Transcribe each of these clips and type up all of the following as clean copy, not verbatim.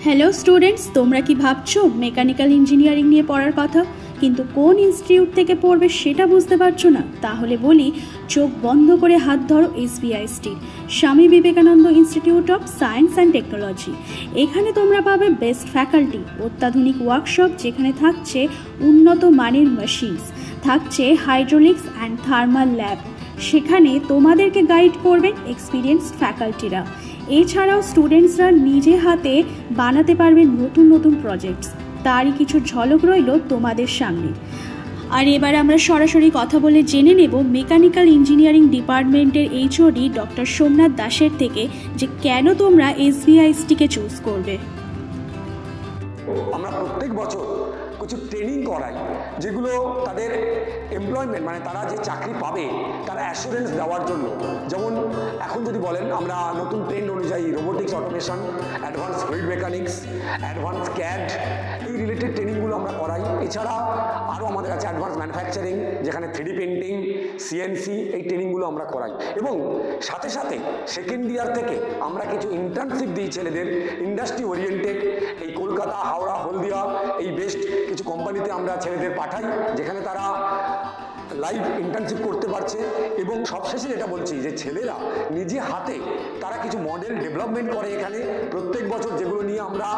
Hello students, তোমরা কি ভাবছো মেকানিক্যাল ইঞ্জিনিয়ারিং নিয়ে পড়ার কথা, কিন্তু কোন ইনস্টিটিউট থেকে পড়বে সেটা বুঝতে পারছো না? তাহলে বলি, চোখ বন্ধ করে হাত ধরো SBIST, স্বামী Vivekananda institute of science and technology. এখানে তোমরা পাবে বেস্ট ফ্যাকাল্টি, অত্যাধুনিক ওয়ার্কশপ যেখানে থাকছে উন্নত মানের মেশিনস, থাকছে হাইড্রোলিক্স অ্যান্ড থার্মাল ল্যাব। সেখানে তোমাদেরকে গাইড করবেন এক্সপিরিয়েন্সড ফ্যাকাল্টিরা। এছাড়াও স্টুডেন্টসরা নিজে হাতে বানাতে পারবেন নতুন নতুন প্রজেক্টস, তারই কিছু ঝলক রইল তোমাদের সামনে। আর এবার আমরা সরাসরি কথা বলে জেনে নেব মেকানিক্যাল ইঞ্জিনিয়ারিং ডিপার্টমেন্টের HOD ডক্টর সোমনাথ দাসের থেকে যে কেন তোমরা SBIST-কে চুজ করবে। আমরা প্রত্যেক বছর কিছু ট্রেনিং করাই, যেগুলো তাদের এমপ্লয়মেন্ট মানে তারা যে চাকরি পাবে তার অ্যাসুরেন্স দেওয়ার জন্য। যেমন এখন যদি বলেন, আমরা নতুন ট্রেন্ড অনুযায়ী robotics, automation, advance fluid mechanics, advance CAD, এই রিলেটেড ট্রেনিংগুলো আমরা করাই। এছাড়া আরও আমাদের আছে অ্যাডভান্স ম্যানুফ্যাকচারিং, যেখানে 3D প্রিন্টিং, CNC, এই ট্রেনিংগুলো আমরা করাই। এবং সাথে সাথে সেকেন্ড ইয়ার থেকে আমরা কিছু ইন্টার্নশিপ দিই ছেলেদের, ইন্ডাস্ট্রি ওরিয়েন্টেড। এই কলকাতা, হাওড়া, হলদিয়া, এই বেস্ট কিছু কোম্পানিতে আমরা ছেলেদের পাঠাই, যেখানে তারা লাইভ ইন্টার্নশিপ করতে পারছে। এবং সবশেষে যেটা বলছি, যে ছেলেরা নিজে হাতে তারা কিছু মডেল ডেভেলপমেন্ট করে এখানে প্রত্যেক বছর, যেগুলো নিয়ে আমরা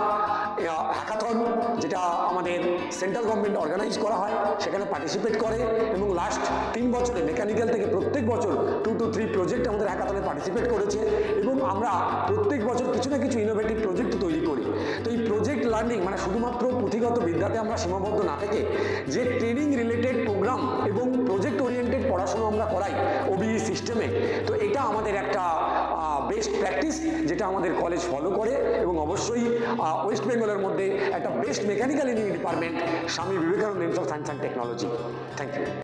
হ্যাকাথন, যেটা আমাদের সেন্ট্রাল গভর্নমেন্ট অর্গানাইজ করা হয়, সেখানে পার্টিসিপেট করে। এবং লাস্ট 3 বছরে মেকানিক্যাল থেকে প্রত্যেক বছর 2 to 3 প্রজেক্ট আমাদের হ্যাকাথনে পার্টিসিপেট করেছে। এবং আমরা প্রত্যেক বছর কিছু না কিছু ইনোভেটিভ প্রজেক্ট তৈরি করি। তো এই প্রজেক্ট লার্নিং মানে শুধুমাত্র পুঁথিগত বিদ্যাতে আমরা সীমাবদ্ধ না থেকে যে ট্রেনিং রিলেটেড প্রোগ্রাম এবং প্রজেক্ট ওরিয়েন্টেড পড়াশোনা আমরা করাই OBE সিস্টেমে, তো এটা আমাদের একটা বেস্ট প্র্যাকটিস, যেটা আমাদের কলেজ ফলো করে। এবং অবশ্যই ওয়েস্ট বেঙ্গলের মধ্যে একটা best mechanical engineering department Swami Vivekananda institute of science and technology. Thank you.